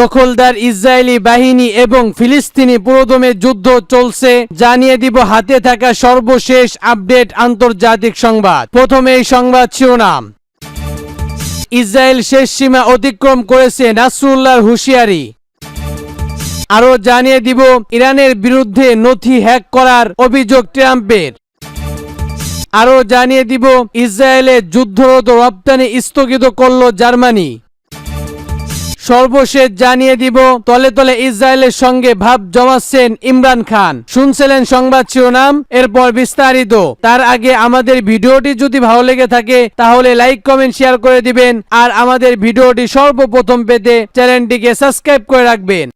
দখলদার ইসরায়েলি বাহিনী এবং ফিলিস্তিনি পুরোদমে যুদ্ধ চলছে, জানিয়ে দিব হাতে থাকা সর্বশেষ আপডেট আন্তর্জাতিক সংবাদ। প্রথমে এই সংবাদ শিরোনাম। ইসরায়েল শেষ সীমা অতিক্রম করেছে, নাসরুল্লাহর হুঁশিয়ারি। আরও জানিয়ে দিব ইরানের বিরুদ্ধে নথি হ্যাক করার অভিযোগ ট্রাম্পের। আরও জানিয়ে দিব ইসরায়েলের যুদ্ধরত রপ্তানি স্থগিত করল জার্মানি। সর্বশেষ জানিয়ে দিব তলে তলে ইসরায়েলের সঙ্গে ভাব জমাচ্ছেন ইমরান খান। শুনছিলেন সংবাদ শিরোনাম, এরপর বিস্তারিত। তার আগে আমাদের ভিডিওটি যদি ভালো লেগে থাকে তাহলে লাইক কমেন্ট শেয়ার করে দিবেন, আর আমাদের ভিডিওটি সর্বপ্রথম পেতে চ্যানেলটিকে সাবস্ক্রাইব করে রাখবেন।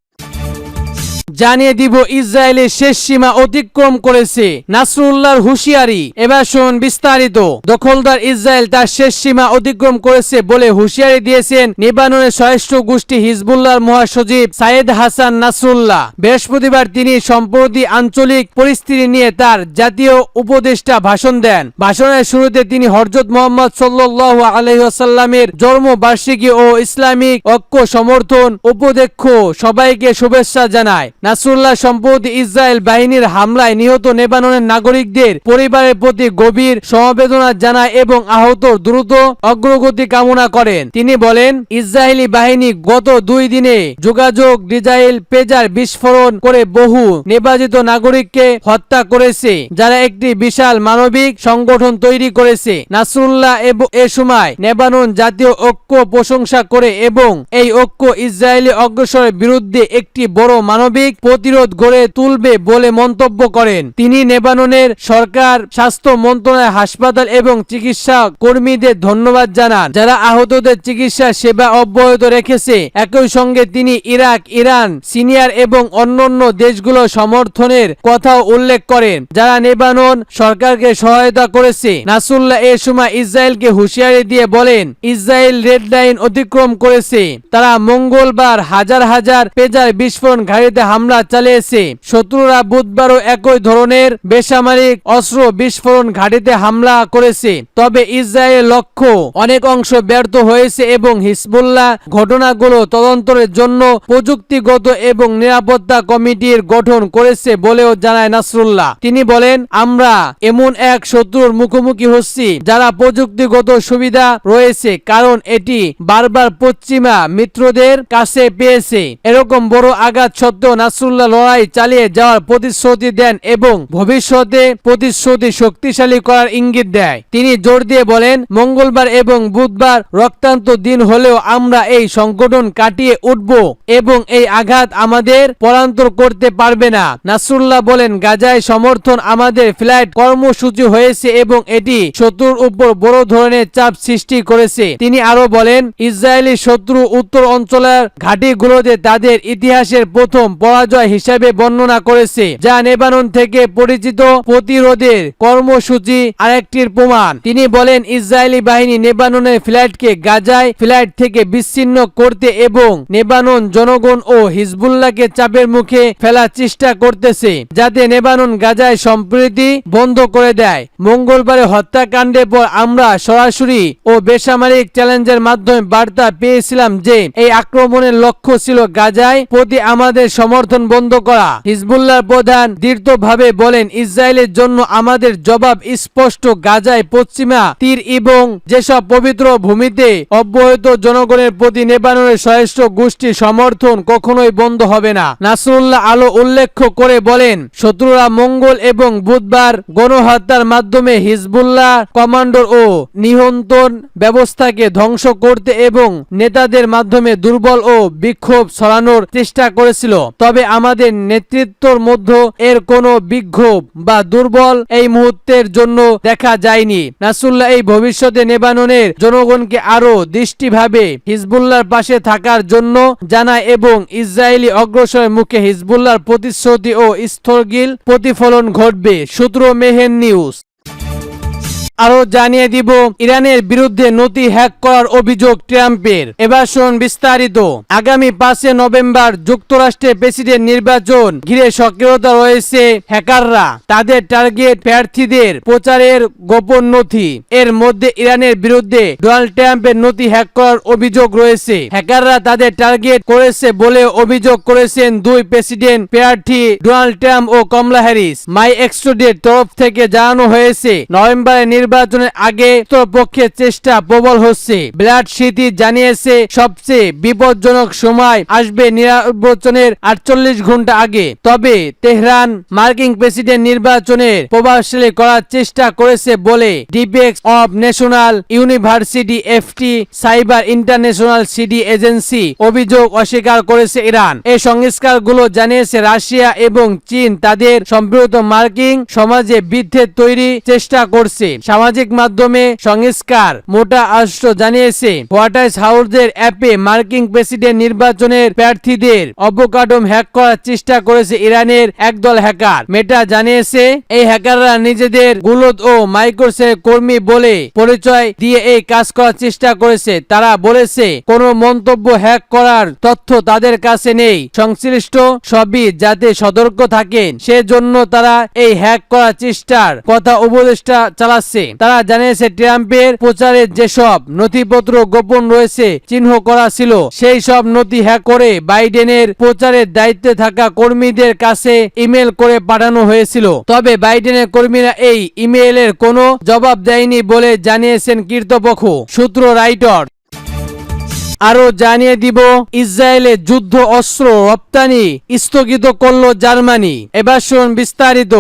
জানিয়ে দিব ইসরায়েলের শেষ সীমা অতিক্রম করেছে, নাসরুল্লাহর হুঁশিয়ারি। এবার শুনুন বিস্তারিত। দখলদার ইসরায়েল তার শেষ সীমা অতিক্রম করেছে বলে হুঁশিয়ারি দিয়েছেন লেবাননের সহিংস গোষ্ঠী হিজবুল্লাহর মহাসচিব সাইয়েদ হাসান নাসরুল্লাহ। বৃহস্পতিবার তিনি সম্প্রতি আঞ্চলিক পরিস্থিতি নিয়ে তার জাতীয় উপদেষ্টা ভাষণ দেন। ভাষণের শুরুতে তিনি হযরত মুহাম্মদ সাল্লাল্লাহু আলাইহি ওয়াসাল্লামের জন্মবার্ষিকী ও ইসলামিক ঐক্য সমর্থন উপলক্ষ সবাইকে শুভেচ্ছা জানায়। নাসরুল্লাহ সম্প্রতি ইসরায়েল বাহিনীর হামলায় নিহত লেবাননের নাগরিকদের পরিবারের প্রতি গভীর সমবেদনা জানায় এবং আহতর দ্রুত অগ্রগতি কামনা করেন। তিনি বলেন, ইসরায়েলি বাহিনী গত 2 দিনে যোগাযোগ ডিজাইল পেজার বিস্ফোরণ করে বহু নির্বাচিত নাগরিককে হত্যা করেছে, যারা একটি বিশাল মানবিক সংগঠন তৈরি করেছে। নাসরুল্লাহ এ সময় লেবানন জাতীয় ঐক্য প্রশংসা করে এবং এই ঐক্য ইসরায়েলি অগ্রসরের বিরুদ্ধে একটি বড় মানবিক প্রতিরোধ গড়ে তুলবে বলে মন্তব্য করেন। তিনি লেবাননের সরকার, স্বাস্থ্য মন্ত্রণালয়, হাসপাতাল এবং চিকিৎসা কর্মীদের ধন্যবাদ জানান, যারা আহতদের চিকিৎসা সেবা অব্যাহত রেখেছে। একই সঙ্গে তিনি ইরাক, ইরান, সিরিয়ার এবং অন্যান্য দেশগুলো সমর্থনের কথাও উল্লেখ করেন, যারা লেবানন সরকারকে সহায়তা করেছে। নাসরুল্লাহ এ সময় ইসরায়েলকে হুঁশিয়ারি দিয়ে বলেন, ইসরায়েল রেড লাইন অতিক্রম করেছে। তারা মঙ্গলবার হাজার হাজার পেজার বিস্ফোরণ ঘাঁটিতে হামলা চালিয়েছে। শত্রুরা বুধবারও একই ধরনের বেসামরিক অস্ত্র বিস্ফোরণ ঘাঁটিতে হামলা করেছে। তবে ইসরায়েলের লক্ষ্য অনেক অংশ ব্যর্থ হয়েছে এবং হিজবুল্লাহ ঘটনাগুলো তদন্তের জন্য প্রযুক্তিগত এবং নিরাপত্তা কমিটির গঠন করেছে বলেও জানায় নাসরুল্লাহ। তিনি বলেন, আমরা এমন এক শত্রুর মুখোমুখি হচ্ছি যারা প্রযুক্তিগত সুবিধা রয়েছে, কারণ এটি বারবার পশ্চিমা মিত্রদের কাছে পেয়েছে। এরকম বড় আঘাত সত্ত্বেও নাসরুল্লাহ লড়াই চালিয়ে যাওয়ার প্রতিশ্রুতি দেন এবং ভবিষ্যতে প্রতিশ্রুতি শক্তিশালী করার ইঙ্গিত দেয়। তিনি জোর দিয়ে বলেন, মঙ্গলবার এবং বুধবার রক্তান্ত দিন হলেও আমরা এই সংগঠন কাটিয়ে উঠব এবং এই আঘাত আমাদের পরান্তর করতে পারবে না। নাসরুল্লাহ বলেন, গাজায় সমর্থন আমাদের ফ্লাইট কর্মসূচি হয়েছে এবং এটি শত্রুর উপর বড় ধরনের চাপ সৃষ্টি করেছে। তিনি আরো বলেন, ইসরায়েলি শত্রু উত্তর অঞ্চলের ঘাঁটিগুলোতে তাদের ইতিহাসের প্রথম পরাজয় হিসাবে বর্ণনা করেছে, যা লেবানন থেকে পরিচিত প্রতিরোধের কর্মসূচি আরেকটির প্রমাণ। তিনি বলেন, ইসরায়েলি বাহিনী লেবাননের ফ্লাইটকে গাজায় ফ্লাইট থেকে বিচ্ছিন্ন করতে এবং লেবানন জনগণ ও হিজবুল্লাহকে চাপের মুখে ফেলার চেষ্টা করতেছে, যাতে লেবানন গাজায় সম্প্রীতি বন্ধ করে দেয়। মঙ্গলবারে হত্যাকাণ্ডের পর আমরা সরাসরি ও বেসামরিক চ্যালেঞ্জের মাধ্যমে বার্তা পেয়েছিলাম যে এই আক্রমণের লক্ষ্য ছিল গাজায় প্রতি আমাদের সমর্থন বন্ধ করা। হিজবুল্লাহর প্রধান দৃঢ়ভাবে বলেন, ইসরায়েলের জন্য আমাদের জবাব স্পষ্ট, গাজায় পশ্চিমা তীর এবং যেসব পবিত্র ভূমিতে অব্যাহত জনগণের প্রতি লেবাননের সহিংস গোষ্ঠীর সমর্থন কখনোই বন্ধ হবে না। নাসরুল্লাহ আলো উল্লেখ করে বলেন, শত্রুরা মঙ্গল এবং বুধবার গণহত্যার মাধ্যমে হিজবুল্লাহ কমান্ডার ও নিয়ন্ত্রণ ব্যবস্থাকে ধ্বংস করতে এবং নেতাদের মাধ্যমে দুর্বল ও বিক্ষোভ ছড়ানোর চেষ্টা করেছিল। তবে আমাদের নেতৃত্বের মধ্যে এর কোনো বিক্ষোভ বা দুর্বল এই মুহূর্তের জন্য দেখা যায়নি। নাসরুল্লাহ এই ভবিষ্যতে লেবাননের জনগণকে আরো দৃষ্টিভাবে হিজবুল্লাহর পাশে থাকার জন্য জানায় এবং ইসরায়েলি অগ্রসরের মুখে হিজবুল্লাহর প্রতিশ্রুতি ও স্থগিত প্রতিফলন ঘটবে। সূত্র মেহের নিউজ। আরো জানিয়ে দিব ইরানের বিরুদ্ধে নথি হ্যাক করার অভিযোগ ট্রাম্পের। এবার শুনুন বিস্তারিত। আগামী 5 নভেম্বর যুক্তরাষ্ট্রের প্রেসিডেন্ট নির্বাচন ঘিরে সক্রিয়তা রয়েছে হ্যাকাররা তাদের টার্গেট প্রার্থীদের প্রচারের গোপন নথি। এর মধ্যে ইরানের বিরুদ্ধে ডোনাল্ড ট্রাম্পের নথি হ্যাক করার অভিযোগ রয়েছে। হ্যাকাররা তাদের টার্গেট করেছে বলে অভিযোগ করেছেন দুই প্রেসিডেন্ট প্রার্থী ডোনাল্ড ট্রাম্প ও কমলা হ্যারিস। মাই এক্সট্রোডের তরফ থেকে জানানো হয়েছে নির্বাচনের আগে পক্ষের চেষ্টা প্রবল হচ্ছে। ব্লাড সিটি জানিয়েছে সবচেয়ে বিপজ্জনক সময় আসবে নির্বাচনের 48 ঘন্টা আগে। তবে তেহরান মার্কিন প্রেসিডেন্ট নির্বাচনের প্রভাবশালী করার চেষ্টা করেছে বলে defence of national university FT cyber international CD agency অভিযোগ অস্বীকার করেছে ইরান। এই সংস্কারগুলো জানিয়েছে রাশিয়া এবং চীন তাদের সম্প্রতি মার্কিন সমাজে বিদ্বেষ তৈরি চেষ্টা করছে। সামাজিক মাধ্যমে সংস্কার মোটা রাষ্ট্র জানিয়েছে হোয়াইট হাউসের অ্যাপে মার্কিন প্রেসিডেন্ট নির্বাচনের প্রার্থীদের অবকাঠামো হ্যাক করার চেষ্টা করেছে ইরানের একদল হ্যাকার। মেটা জানিয়েছে এই হ্যাকাররা নিজেদের গুলোদ ও মাইক্রোসফট কর্মী বলে পরিচয় দিয়ে এই কাজ করার চেষ্টা করেছে। তারা বলেছে কোনো মন্তব্য হ্যাক করার তথ্য তাদের কাছে নেই, সংশ্লিষ্ট সবই যাতে সতর্ক থাকেন সেজন্য তারা এই হ্যাক করার চেষ্টার কথা উপদেষ্টা চালাচ্ছে। তারা জানিয়েছে ট্রাম্পের প্রচারের যেসব নথিপত্র গোপন রয়েছে চিহ্ন করা ছিল সেই সব নথি হ্যাক করে বাইডেনের প্রচারের দায়িত্বে থাকা কর্মীদের কাছে ইমেল করে পাঠানো হয়েছিল। তবে বাইডেনের কর্মীরা এই ইমেইলের কোনো জবাব দেয়নি বলে জানিয়েছেন কর্তৃপক্ষ সূত্র রাইটার। আরো জানিয়ে দিব ইসরায়েলে যুদ্ধ অস্ত্র রপ্তানি স্থগিত করল জার্মানি। এবার শুনুন বিস্তারিত।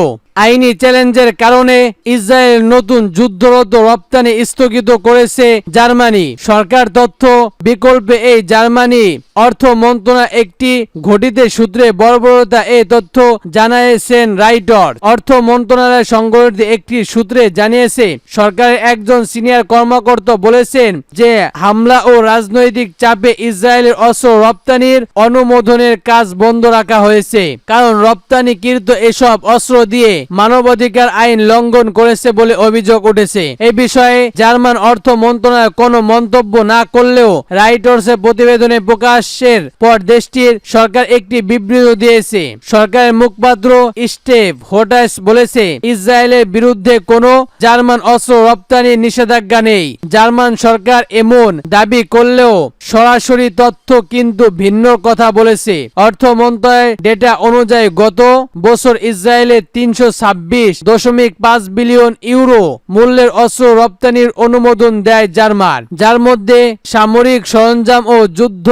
আইনি চ্যালেঞ্জের কারণে ইসরায়েল নতুন যুদ্ধরত রপ্তানি স্থগিত করেছে জার্মানি সরকার। তথ্য বিকল্পে এই জার্মানি অর্থ মন্ত্রণালয় একটি ঘটিতে সূত্রে বর্বরতা এই তথ্য জানিয়েছেন রাইটার। অর্থ মন্ত্রণালয় সংগঠিত একটি সূত্রে জানিয়েছে সরকারের একজন সিনিয়র কর্মকর্তা বলেছেন যে হামলা ও রাজনৈতিক চাপে ইসরায়েলের অস্ত্র রপ্তানির অনুমোদনের কাজ বন্ধ রাখা হয়েছে, কারণ রপ্তানিকৃত এসব অস্ত্র দিয়ে মানবাধিকার আইন লঙ্ঘন করেছে বলে অভিযোগ উঠেছে। এই বিষয়ে জার্মান অর্থ মন্ত্রণালয় কোনো মন্তব্য না করলেও রাইটার্সের প্রতিবেদনে প্রকাশের পর দেশটির সরকার একটি বিবৃতি দিয়েছে। সরকারের মুখপাত্র স্টেভ হোটাস বলেছে ইসরায়েলের বিরুদ্ধে কোনো জার্মান অস্ত্র রপ্তানির নিষেধাজ্ঞা নেই। জার্মান সরকার এমন দাবি করলেও সরাসরি তথ্য কিন্তু ভিন্ন কথা বলেছে। অর্থ মন্ত্রণালয়ের ডেটা অনুযায়ী গত বছর ইসরায়েলে 326.5 বিলিয়ন ইউরো মূল্যের অস্ত্র রপ্তানির অনুমোদন দেয় জার্মান, যার মধ্যে সামরিক সরঞ্জাম ও যুদ্ধ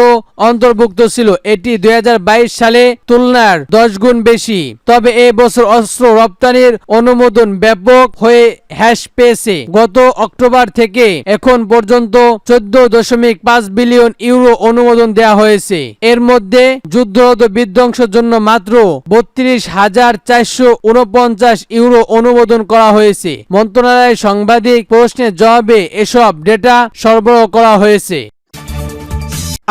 অন্তর্ভুক্ত ছিল। এটি 2022 সালে তুলনায় 10 গুণ বেশি। তবে এ বছর অস্ত্র রপ্তানির অনুমোদন ব্যাপক হয়ে হ্রাস পেয়েছে। গত অক্টোবর থেকে এখন পর্যন্ত 14.5 বিলিয়ন ইউরো অনুমোদন দেওয়া হয়েছে। এর মধ্যে যুদ্ধরত বিধ্বংসের জন্য মাত্র 32,449 ইউরো অনুমোদন করা হয়েছে। মন্ত্রণালয়ের সাংবাদিক প্রশ্নের জবাবে এসব ডেটা সরবরাহ করা হয়েছে।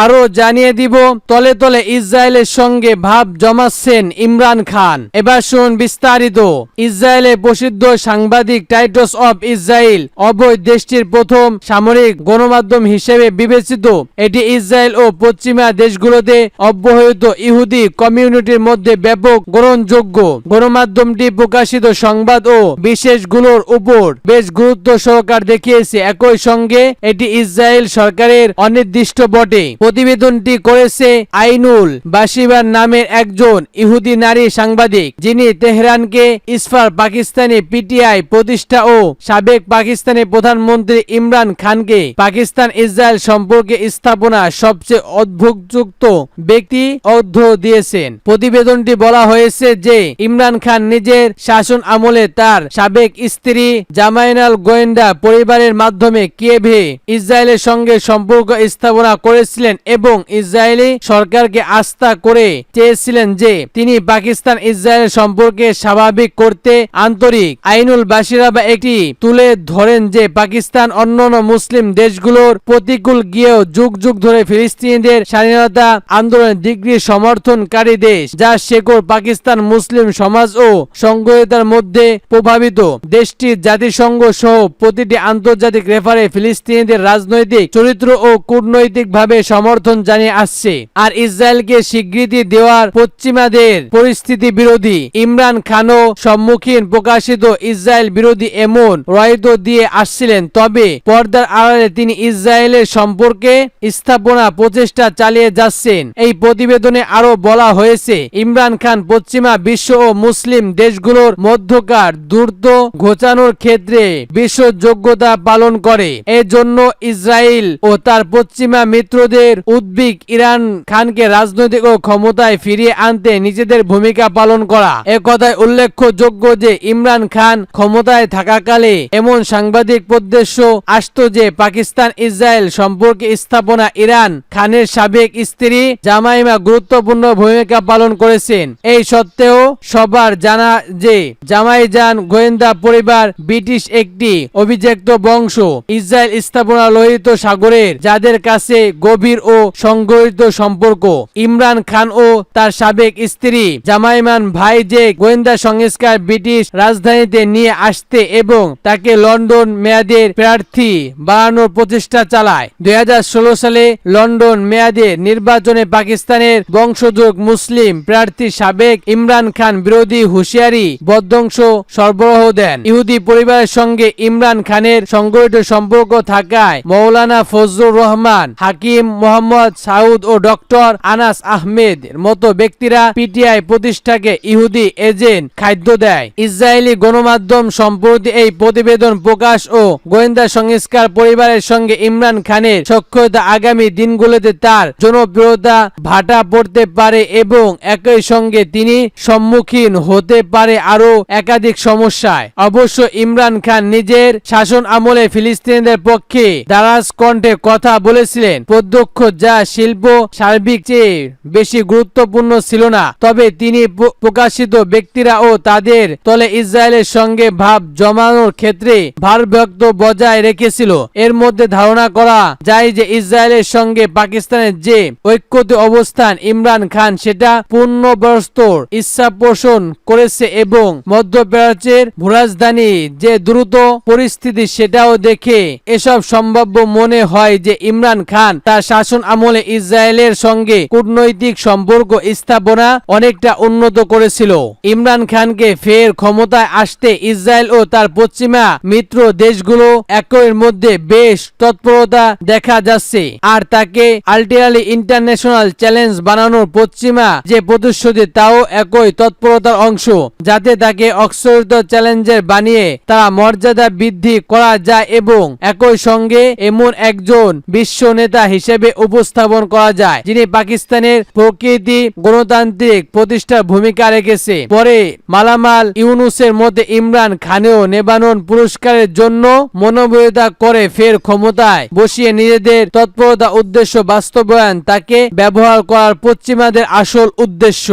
আরো জানিয়ে দিব তলে তলে ইসরায়েলের সঙ্গে ভাব জমাচ্ছেন ইমরান খান। এবার শুনুন বিস্তারিত। ইসরায়েলের প্রসিদ্ধ সাংবাদিক টাইটস অফ ইসরায়েল অবৈধ দেশটির প্রথম সামরিক গণমাধ্যম হিসেবে বিবেচিত। এটি ইসরায়েল ও পশ্চিমা দেশগুলোতে অব্যাহত ইহুদি কমিউনিটির মধ্যে ব্যাপক গ্রহণযোগ্য। গণমাধ্যমটি প্রকাশিত সংবাদ ও বিশেষগুলোর উপর বেশ গুরুত্ব সহকার দেখিয়েছে। একই সঙ্গে এটি ইসরায়েল সরকারের অনির্দিষ্ট বটে। প্রতিবেদনটি করেছে আইনুল বাশিবার নামের একজন ইহুদি নারী সাংবাদিক, যিনি তেহরানকে ইসফার পাকিস্তানি পিটিআই প্রতিষ্ঠা ও সাবেক পাকিস্তানি প্রধানমন্ত্রী ইমরান খানকে পাকিস্তান ইসরায়েল সম্পর্কে স্থাপনা সবচেয়ে অদ্ভুতযুক্ত ব্যক্তি অধ্যায় দিয়েছেন। প্রতিবেদনটি বলা হয়েছে যে ইমরান খান নিজের শাসন আমলে তার সাবেক স্ত্রী জামাইনাল গোয়েন্দা পরিবারের মাধ্যমে কিয়েভে ইসরায়েলের সঙ্গে সম্পর্ক স্থাপনা করেছিলেন এবং ইসরায়েলি সরকারকে আস্থা করে চেয়েছিলেন যে তিনি পাকিস্তান ইসরায়েল সম্পর্কে স্বাভাবিক করতে আন্তরিক। আইনুল বাশিরা বা একটি তুলে ধরেন যে পাকিস্তান অন্যান্য মুসলিম দেশগুলোর প্রতিকূল গিয়েও যুগ যুগ ধরে ফিলিস্তিনিদের স্বাধীনতা আন্দোলনের দিগ্রি সমর্থনকারী দেশ, যা শেকড় পাকিস্তান মুসলিম সমাজ ও সংঘীয়তার মধ্যে প্রভাবিত। দেশটির জাতিসংঘ সহ প্রতিটি আন্তর্জাতিক রেফারে ফিলিস্তিনিদের রাজনৈতিক চরিত্র ও কূটনৈতিকভাবে সমর্থন জানিয়ে আসছে। আর ইসরায়েলকে স্বীকৃতি দেওয়ার পশ্চিমাদের পরিস্থিতি বিরোধী। ইমরান খানও সম্মুখীন প্রকাশিত ইসরায়েল বিরোধী এমন রায়ত দিয়ে আসছিলেন, তবে পর্দার আড়ালে তিনি ইসরায়েলের সম্পর্কে স্থাপনা প্রচেষ্টা চালিয়ে যাচ্ছেন। এই প্রতিবেদনে আরো বলা হয়েছে, ইমরান খান পশ্চিমা বিশ্ব ও মুসলিম দেশগুলোর মধ্যকার দ্রুত ঘোচানোর ক্ষেত্রে বিশ্বযোগ্যতা পালন করে। এজন্য ইসরায়েল ও তার পশ্চিমা মিত্রদের উদ্বেগ ইমরান খানকে রাজনৈতিক ও ক্ষমতায় ফিরিয়ে আনতে নিজেদের ভূমিকা পালন করা। একথায় উল্লেখযোগ্য যে ইমরান খান ক্ষমতায় থাকাকালে এমন সাংবাদিক উদ্দেশ্য আসতো যে পাকিস্তান ইসরায়েল সম্পর্কে স্থাপনা ইমরান খানের সাবেক স্ত্রী জামাইমা গুরুত্বপূর্ণ ভূমিকা পালন করেছেন। এই সত্ত্বেও সবার জানা যে জামাইজান গোয়েন্দা পরিবার ব্রিটিশ একটি অভিজাত বংশ, ইসরায়েল স্থাপনা লোহিত সাগরের, যাদের কাছে গভীর ও সংগঠিত সম্পর্ক। ইমরান খান ও তার সাবেক স্ত্রী জামাইমান ভাই যে গোয়েন্দা সংস্কার ব্রিটিশ রাজধানীতে নিয়ে আসতে এবং তাকে লন্ডন মেয়াদের প্রার্থী বানানোর প্রচেষ্টা চালায়। 2016 সালে লন্ডন মেয়াদের নির্বাচনে পাকিস্তানের বংশোদ্ভূত মুসলিম প্রার্থী সাবেক ইমরান খান বিরোধী হুঁশিয়ারি বদ্ধংশ সরবরাহ দেন। ইহুদি পরিবারের সঙ্গে ইমরান খানের সংগঠিত সম্পর্ক থাকায় মৌলানা ফজলুর রহমান, হাকিম মোহাম্মদ সাউদ ও ডক্টর আনাস আহমেদ মতো ব্যক্তিরা পিটিআই প্রতিষ্ঠাকে ইহুদি এজেন্ট খাদ্য দেয়। ইসরায়েলি গণমাধ্যম সম্প্রতি এই প্রতিবেদন প্রকাশ ও গোয়েন্দা সংস্কার পরিবারের সঙ্গে ইমরান খানের সখ্যতা আগামী দিনগুলোতে তার জনপ্রিয়তা ভাটা পড়তে পারে এবং একই সঙ্গে তিনি সম্মুখীন হতে পারে আরো একাধিক সমস্যায়। অবশ্য ইমরান খান নিজের শাসন আমলে ফিলিস্তিনিদের পক্ষে দারাজ কণ্ঠে কথা বলেছিলেন, প্রত্যক্ষ যা শিল্প সার্বিক চেয়ে বেশি গুরুত্বপূর্ণ ছিল না। তবে তিনি প্রকাশিত ব্যক্তিরা ও তাদের তলে ইসরায়েলের সঙ্গে ভাব জমানোর ক্ষেত্রে ভারব্যক্ত বজায় রেখেছিল। এর মধ্যে ধারণা করা যায় যে ইসরায়েলের সঙ্গে পাকিস্তানের যে ঐক্যত অবস্থান ইমরান খান সেটা পূর্ণবস্তর ইচ্ছা পোষণ করেছে এবং মধ্যপ্রাচ্যের ভূরাজধানী যে দ্রুত পরিস্থিতি সেটাও দেখে এসব সম্ভাব্য মনে হয় যে ইমরান খান তার শাসন আমলে ইসরায়েলের সঙ্গে কূটনৈতিক সম্পর্ক স্থাপনা অনেকটা উন্নত করেছিল। ইমরান খানকে ফের ক্ষমতায় আসতে ইসরায়েল ও তার পশ্চিমা মিত্র দেশগুলো একই মধ্যে বেশ তৎপরতা দেখা যাচ্ছে। আর তাকে আলটিমেটলি ইন্টারন্যাশনাল চ্যালেঞ্জ বানানোর পশ্চিমা যে প্রতিশ্রুতি তাও একই তৎপরতার অংশ, যাতে তাকে অক্সরিত চ্যালেঞ্জের বানিয়ে তার মর্যাদা বৃদ্ধি করা যায় এবং একই সঙ্গে এমন একজন বিশ্ব নেতা হিসেবে উপস্থাপন করা যায় যিনি পাকিস্তানের প্রকৃতি গণতান্ত্রিক প্রতিষ্ঠার ভূমিকা রেখেছে। পরে মালামাল ইউনুসের মধ্যে ইমরান খানেও লেবানন পুরস্কারের জন্য মনোবৃত্তি করে ফের ক্ষমতায় বসিয়ে নিজেদের তৎপরতা উদ্দেশ্য বাস্তবায়ন তাকে ব্যবহার করার পশ্চিমাদের আসল উদ্দেশ্য।